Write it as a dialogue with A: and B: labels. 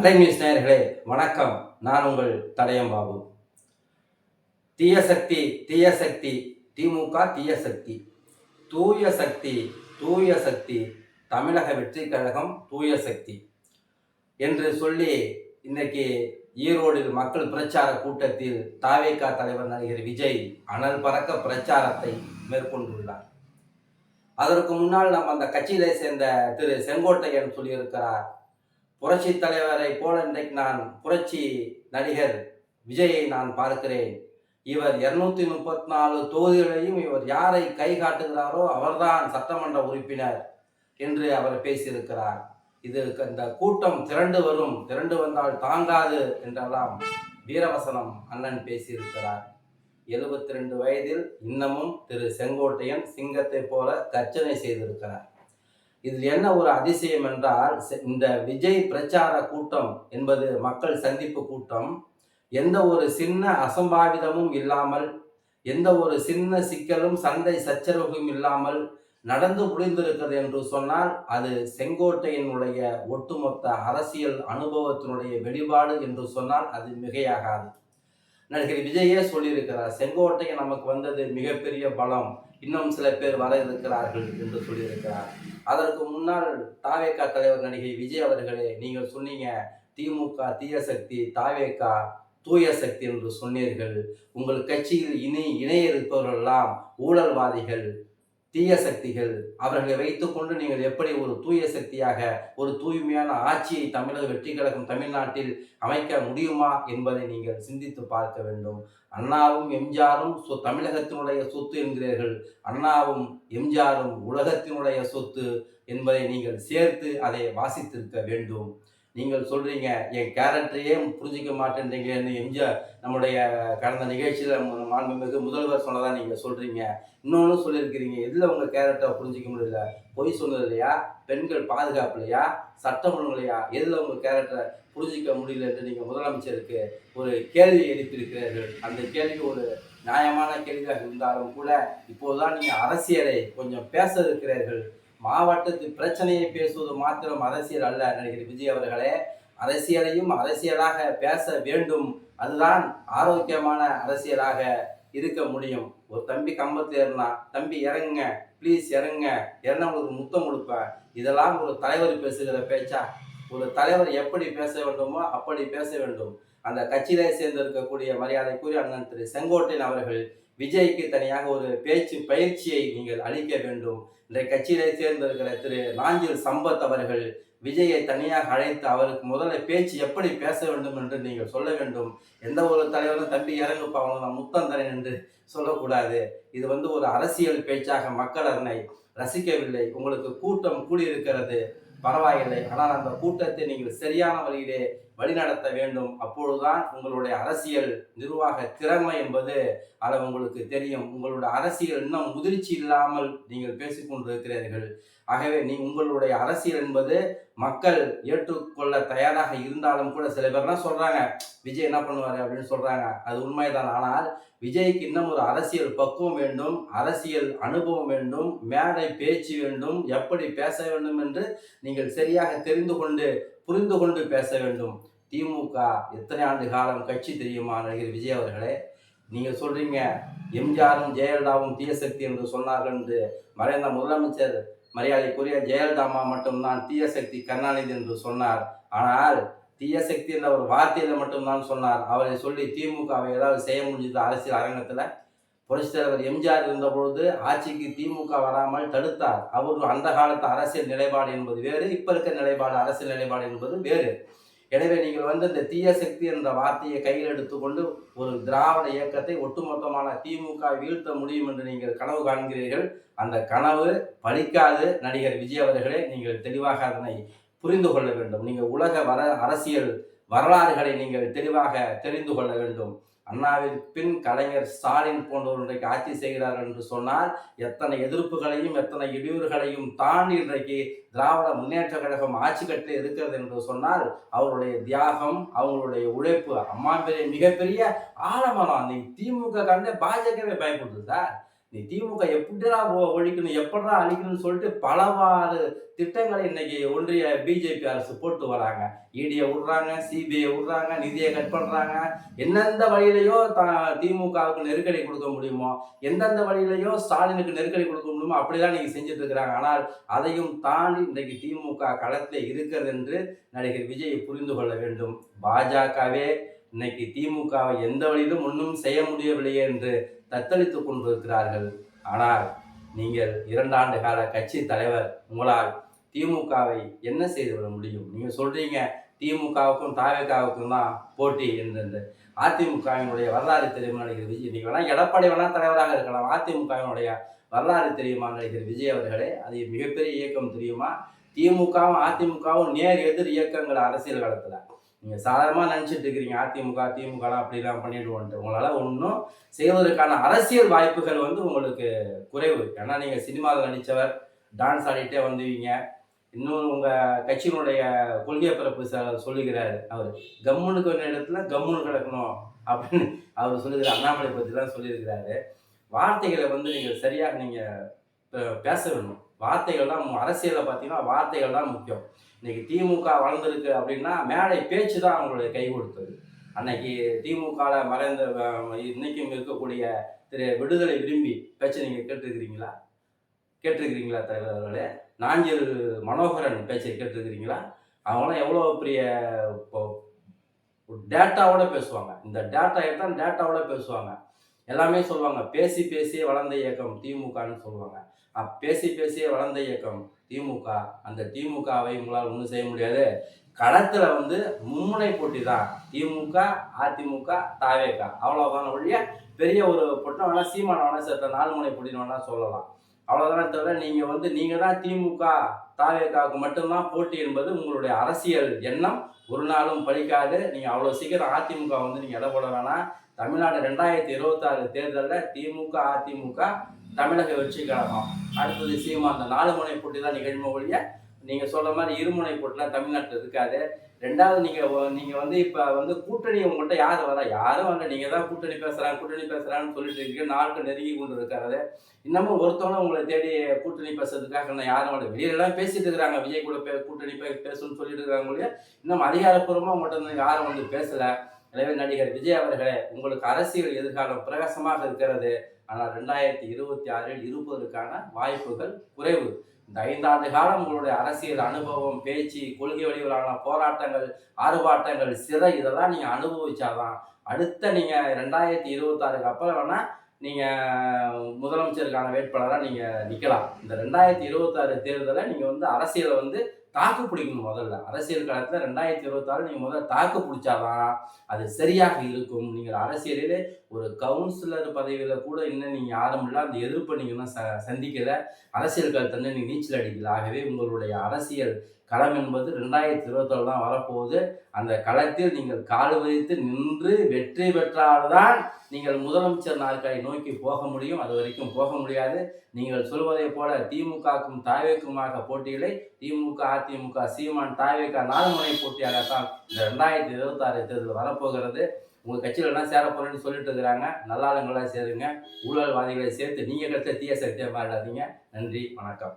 A: Time news நேயர்களே வணக்கம். நான் உங்கள் தடயம் பாபு. தீய சக்தி தீய சக்தி, திமுக தீய சக்தி, தூய சக்தி தூய சக்தி, தமிழக வெற்றி கழகம் தூய சக்தி என்று சொல்லி இன்னைக்கு ஈரோடில் மக்கள் பிரச்சார கூட்டத்தில் தாவேகா தலைவர் நடிகர் விஜய் அனல் பறக்க பிரச்சாரத்தை மேற்கொண்டுள்ளார். அதற்கு முன்னால் நம்ம அந்த கட்சியிலே சேர்ந்த திரு செங்கோட்டையன் சொல்லியிருக்கிறார், புரட்சி தலைவரை போல இன்றைக்கு நான் புரட்சி நடிகர் விஜயை நான் பார்க்கிறேன். இவர் 234 தொகுதிகளையும் இவர் யாரை கை காட்டுகிறாரோ அவர்தான் சட்டமன்ற உறுப்பினர் என்று அவர் பேசியிருக்கிறார். இது இந்த கூட்டம் திரண்டு வந்தால் தாங்காது என்றெல்லாம் வீரவசனம் அண்ணன் பேசியிருக்கிறார். 72 வயதில் இன்னமும் திரு செங்கோட்டையன் சிங்கத்தை போல கர்ச்சனை செய்திருக்கிறார். இதில் என்ன ஒரு அதிசயம் என்றால், இந்த விஜய் பிரச்சார கூட்டம் என்பது மக்கள் சந்திப்பு கூட்டம். எந்த ஒரு சின்ன அசம்பாவிதமும் இல்லாமல், எந்த ஒரு சின்ன சிக்கலும் சண்டை சச்சரவும் இல்லாமல் நடந்து முடிந்திருக்கிறது என்று சொன்னால் அது செங்கோட்டையினுடைய ஒட்டுமொத்த அரசியல் அனுபவத்தினுடைய வெளிப்பாடு என்று சொன்னால் அது மிகையாகாது. நடிகர் விஜயே சொல்லியிருக்கிறார், செங்கோட்டையன் நமக்கு வந்தது மிகப்பெரிய பலம், இன்னும் சில பேர் வர இருக்கிறார்கள் என்று சொல்லியிருக்கிறார். அதற்கு முன்னால் தாவேகா தலைவர் நடிகை விஜய் அவர்களே, நீங்கள் சொன்னீங்க திமுக தீய சக்தி, தாவேகா தூய சக்தி என்று சொன்னீர்கள். உங்கள் கட்சியில் இணைய இருப்பவர்களெல்லாம் ஊழல்வாதிகள், தீய சக்திகள். அவர்களை வைத்துக்கொண்டு நீங்கள் எப்படி ஒரு தூய சக்தியாக ஒரு தூய்மையான ஆட்சியை தமிழக வெற்றி கழகம் தமிழ்நாட்டில் அமைக்க முடியுமா என்பதை நீங்கள் சிந்தித்து பார்க்க வேண்டும். அண்ணாவும் எம்ஜிஆரும் தமிழகத்தினுடைய சொத்து என்கிறீர்கள். அண்ணாவும் எம்ஜிஆரும் உலகத்தினுடைய சொத்து என்பதை நீங்கள் சேர்த்து அதை வாசித்திருக்க வேண்டும். நீங்கள் சொல்றீங்க என் கேரக்டரையே புரிஞ்சிக்க மாட்டேன்றீங்கன்னு எம்ஜிஆர் நம்முடைய கடந்த நிகழ்ச்சியில் மாண்புமிகு முதல்வர் சொன்னதான் நீங்கள் சொல்றீங்க. இன்னொன்று சொல்லியிருக்கிறீங்க, எதில் உங்கள் கேரக்டரை புரிஞ்சிக்க முடியல, பொய் சொன்னது இல்லையா, பெண்கள் பாதுகாப்பு இல்லையா, சட்டம் ஒழுங்கு இல்லையா, எதில் உங்கள் கேரக்டரை புரிஞ்சிக்க முடியல என்று நீங்கள் முதலமைச்சருக்கு ஒரு கேள்வி எழுப்பியிருக்கிறீர்கள். அந்த கேள்வி ஒரு நியாயமான கேள்வியாக இருந்தாலும் கூட இப்போதுதான் நீங்கள் அரசியலை கொஞ்சம் பேச இருக்கிறீர்கள். மாவட்டத்து பிரச்சனையை பேசுவது மாத்திரம் அரசியல் அல்ல நடிகர் விஜய் அவர்களே. அரசியலையும் அரசியலாக பேச வேண்டும். அதுதான் ஆரோக்கியமான அரசியலாக இருக்க முடியும். ஒரு தம்பி கம்பத்தில் ஏறினா, தம்பி இறங்குங்க, ப்ளீஸ் இறங்குங்க, ஏன்னா உங்களுக்கு முத்தம் கொடுப்பேன். இதெல்லாம் ஒரு தலைவர் பேசுகிற பேச்சா? ஒரு தலைவர் எப்படி பேச வேண்டுமோ அப்படி பேச வேண்டும். அந்த கட்சியிலே சேர்ந்திருக்கக்கூடிய மரியாதைக்குரிய அண்ணன் திரு செங்கோட்டையன் அவர்கள் விஜய்க்கு தனியாக ஒரு பேச்சு பயிற்சியை நீங்கள் அளிக்க வேண்டும். இன்றைய கட்சியிலே சேர்ந்திருக்கிற திரு நாஞ்சில் சம்பத் அவர்கள் விஜயை தனியாக அழைத்து அவருக்கு முதல்ல பேச்சு எப்படி பேச வேண்டும் என்று நீங்கள் சொல்ல வேண்டும். எந்த ஒரு தலைவரும் தம்பி இறங்குப்பா நான் முத்தம் தரேன் என்று சொல்லக்கூடாது. இது ஒரு அரசியல் பேச்சாக மக்கள் அதனை ரசிக்கவில்லை. உங்களுக்கு கூட்டம் கூடியிருக்கிறது, பரவாயில்லை. ஆனால் அந்த கூட்டத்தை நீங்கள் சரியான வழியிலே வழிநடத்த வேண்டும். அப்பொழுதுதான் உங்களுடைய அரசியல் நிர்வாக திறமை என்பது அது உங்களுக்கு தெரியும். உங்களுடைய அரசியல் இன்னும் முதிர்ச்சி இல்லாமல் நீங்கள் பேசிக்கொண்டிருக்கிறீர்கள். ஆகவே உங்களுடைய அரசியல் என்பது மக்கள் ஏற்றுக்கொள்ள தயாராக இருந்தாலும் கூட சில பேர்லாம் சொல்றாங்க விஜய் என்ன பண்ணுவாரு அப்படின்னு சொல்றாங்க. அது உண்மைதான். ஆனால் விஜய்க்கு இன்னும் ஒரு அரசியல் பக்குவம் வேண்டும், அரசியல் அனுபவம் வேண்டும், மேடை பேச்சு வேண்டும், எப்படி பேச வேண்டும் என்று நீங்கள் சரியாக புரிந்து கொண்டு பேச வேண்டும். திமுக எத்தனை ஆண்டு காலம் கட்சி தெரியுமா நடிகர் விஜய் அவர்களே? நீங்கள் சொல்றீங்க எம்ஜிஆரும் ஜெயலலிதாவும் தீய சக்தி என்று சொன்னார்கள் என்று. மறைந்த முதலமைச்சர் மரியாதைக்குரிய ஜெயலலிதாமா மட்டும்தான் தீய சக்தி கருணாநிதி என்று சொன்னார். ஆனால் தீய சக்தி என்ற ஒரு வார்த்தையில மட்டும்தான் சொன்னார். அவரை சொல்லி திமுகவை ஏதாவது செய்ய முடிஞ்சது அரசியல் அரங்கத்தில்? புரட்சி தலைவர் எம்ஜிஆர் இருந்த பொழுது ஆட்சிக்கு திமுக வராமல் தடுத்தார். அவர் அந்த காலத்து அரசியல் நிலைப்பாடு என்பது வேறு, இப்ப இருக்க நிலைப்பாடு அரசியல் நிலைப்பாடு என்பது வேறு. எனவே நீங்கள் இந்த தீய சக்தி என்ற வார்த்தையை கையில் எடுத்துக்கொண்டு ஒரு திராவிட இயக்கத்தை ஒட்டுமொத்தமான திமுக வீழ்த்த முடியும் என்று நீங்கள் கனவு காண்கிறீர்கள். அந்த கனவு பலிக்காது நடிகர் விஜய் அவர்களே. நீங்கள் தெளிவாக அதனை புரிந்து கொள்ள வேண்டும். நீங்கள் உலக அரசியல் வரலாறுகளை நீங்கள் தெளிவாக தெரிந்து கொள்ள வேண்டும். அண்ணாவிற்கு பின் கலைஞர் ஸ்டாலின் போன்றவர் இன்றைக்கு ஆட்சி செய்கிறார் என்று சொன்னால் எத்தனை எதிர்ப்புகளையும் எத்தனை இடையூறுகளையும் தாண்டி இன்றைக்கு திராவிட முன்னேற்ற கழகம் ஆட்சி கட்டில் இருக்கிறது என்று சொன்னால் அவருடைய தியாகம், அவங்களுடைய உழைப்பு அம்மா மிகப்பெரிய ஆழமனம். நீ திமுக கண்டு பாஜகவே பயப்படுது சார். நீ திமுக எப்படிடா ஒழிக்கணும், எப்படிடா அழிக்கணும்னு சொல்லிட்டு பலவாறு திட்டங்களை இன்னைக்கு ஒன்றிய பிஜேபி அரசு போட்டு வராங்க. இடியை விடுறாங்க, சிபிஐ விடுறாங்க, நிதியை கட் பண்றாங்க. எந்தெந்த வழியிலையோ திமுகவுக்கு நெருக்கடி கொடுக்க முடியுமோ, எந்தெந்த வழியிலையோ ஸ்டாலினுக்கு நெருக்கடி கொடுக்க முடியுமோ அப்படிதான் நீங்க செஞ்சுட்டு இருக்கிறாங்க. ஆனால் அதையும் தாண்டி இன்றைக்கு திமுக களத்தில் இருக்கிறது என்று நடிகர் விஜய் புரிந்து கொள்ள வேண்டும். பாஜகவே இன்னைக்கு திமுகவை எந்த வழியிலும் ஒன்றும் செய்ய முடியவில்லையே என்று தத்தளித்துக் கொண்டிருக்கிறார்கள். ஆனால் நீங்கள் 2 ஆண்டு கால கட்சி தலைவர், உங்களால் திமுகவை என்ன செய்துவிட முடியும்? நீங்க சொல்றீங்க திமுகவுக்கும் தாவேகாவுக்கும் தான் போட்டி என்று. அதிமுகவினுடைய வரலாறு தெரியுமா நடிகர் விஜய்? இன்னைக்கு வேணா எடப்பாடி வேணா தலைவராக இருக்கலாம், அதிமுகவினுடைய வரலாறு தெரியுமா நடிகர் விஜய் அவர்களே? அது மிகப்பெரிய இயக்கம் தெரியுமா? திமுகவும் அதிமுகவும் நேர் எதிர் இயக்கங்கள் அரசியல் களத்துல. நீங்கள் சாதாரணமாக நினச்சிட்டு இருக்கிறீங்க திமுகலாம் அப்படிலாம் பண்ணிடுவோன்ட்டு. உங்களால் ஒன்றும் செய்வதற்கான அரசியல் வாய்ப்புகள் உங்களுக்கு குறைவு. ஏன்னா நீங்கள் சினிமாவில் நடித்தவர், டான்ஸ் ஆடிட்டே வந்துவீங்க. இன்னும் உங்கள் கட்சியினுடைய கொள்கை பிறப்பு சொல்லுகிறார் அவர், கம்முனுக்கு வந்த இடத்துல கம்முனு கிடக்கணும் அப்படின்னு அவர் சொல்லுகிறார். அண்ணாமலை பற்றிலாம் சொல்லியிருக்கிறாரு. வார்த்தைகளை நீங்கள் சரியாக நீங்கள் பேச வேணும். வார்த்தைகள் தான் அரசியலில் பார்த்தீங்கன்னா வார்த்தைகள் தான் முக்கியம். இன்னைக்கு திமுக வளர்ந்துருக்கு அப்படின்னா மேடை பேச்சு தான் அவங்களுடைய கை கொடுத்தது. அன்னைக்கு திமுகவில் மறைந்த இன்னைக்கும் இருக்கக்கூடிய திரு விடுதலை விரும்பி பேச்சு நீங்கள் கேட்டிருக்கிறீங்களா தலைவர்களே? நாஞ்சில் மனோகரன் பேச்சை கேட்டிருக்கிறீங்களா? அவங்களாம் எவ்வளோ பெரிய டேட்டாவோட பேசுவாங்க. இந்த டேட்டாவோட பேசுவாங்க. எல்லாமே சொல்லுவாங்க, பேசி பேசியே வளர்ந்த இயக்கம் திமுகன்னு சொல்லுவாங்க. பேசி பேசியே வளர்ந்த இயக்கம் திமுக. அந்த திமுகவை உங்களால் ஒன்றும் செய்ய முடியாது. களத்தில் மும்முனை போட்டி தான் திமுக, அதிமுக, தாவேகா. அவ்வளோதான ஒழிய பெரிய ஒரு போட்டினா வேணா சீமான வேணா சேர்த்த 4 முனை போட்டின்னு வேணா சொல்லலாம். அவ்வளோதானே தவிர நீங்கள் தான் திமுக தாவேகாவுக்கு மட்டும்தான் போட்டி என்பது உங்களுடைய அரசியல் எண்ணம் ஒரு நாளும் பலிக்காது. நீங்கள் அவ்வளோ சீக்கிரம் அதிமுக நீங்கள் இட போட வேணாம். தமிழ்நாடு 2026 தேர்தலில் திமுக, அதிமுக தமிழக வெற்றி கழகம், அடுத்தது சீமா. அந்த 4 முனை போட்டி தான் நிகழ்மை ஒழிய நீங்கள் சொல்கிற மாதிரி இருமுனை போட்டிலாம் தமிழ்நாட்டில் இருக்காது. ரெண்டாவது நீங்கள் இப்போ கூட்டணி உங்கள்கிட்ட யார் வரா? யாரும் வரல. நீங்கள் தான் கூட்டணி பேசுகிறான்னு சொல்லிட்டு இருக்கீங்க. நாட்கள் நெருங்கி கொண்டு இருக்கிறது. இன்னமும் ஒருத்தவங்க உங்களை தேடி கூட்டணி பேசுறதுக்காக நான் யாரும் வரல. வெளியிலலாம் பேசிட்டு இருக்கிறாங்க, விஜய் கூட கூட்டணி பேசணும்னு சொல்லிட்டு இருக்கிறாங்க ஒழிய இன்னும் அதிகாரப்பூர்வமாக உங்கள்கிட்ட யாரும் பேசலை. எனவே நடிகர் விஜய் அவர்களே, உங்களுக்கு அரசியல் எதிர்காலம் பிரகாசமாக இருக்கிறது. ஆனால் 2026 இருப்பதற்கான வாய்ப்புகள் குறைவு. இந்த 5 ஆண்டு காலம் உங்களுடைய அரசியல் அனுபவம், பேச்சு, கொள்கை வடிவிலான போராட்டங்கள், ஆர்ப்பாட்டங்கள், சிறை, இதெல்லாம் நீங்கள் அனுபவிச்சாதான் அடுத்த நீங்கள் 2026 அப்புறம் வேணா நீங்கள் முதலமைச்சருக்கான வேட்பாளராக நீங்கள் நிற்கலாம். இந்த 2026 தேர்தலை நீங்கள் அரசியலை தாக்கு பிடிக்கணும். முதல்ல அரசியல் காலத்தில் 2026 நீங்கள் முதல்ல தாக்கு பிடிச்சாதான் அது சரியாக இருக்கும். நீங்கள் அரசியலிலே ஒரு கவுன்சிலர் பதவியில் கூட இன்னும் நீங்கள் யாரும் இல்லை, அந்த எதிர்ப்பை நீங்கள் இன்னும் சந்திக்கலை. அரசியல் காலத்தில் நீங்கள் நீச்சல் அடிக்கல. ஆகவே உங்களுடைய அரசியல் களம் என்பது 2026 தான் வரப்போகுது. அந்த களத்தில் நீங்கள் கால் வைத்து நின்று வெற்றி பெற்றால்தான் நீங்கள் முதலமைச்சர் நாற்காலி நோக்கி போக முடியும். அது வரைக்கும் போக முடியாது. நீங்கள் சொல்வதை போல திமுகவுக்கும் தாவேக்குமாக போட்டிகளை திமுக, அதிமுக, சீமான், தாவேக்கா 4 முனை போட்டியாகத்தான் இந்த 2026 தேர்தல் வரப்போகிறது. உங்கள் கட்சியில் எல்லாம் சேர போறேன்னு சொல்லிட்டு இருக்கிறாங்க. நல்லாளுங்களாக சேருங்க. ஊழல்வாதிகளை சேர்த்து நீங்கள் கட்ட தீய சக்தியாக மாறிடாதீங்க. நன்றி, வணக்கம்.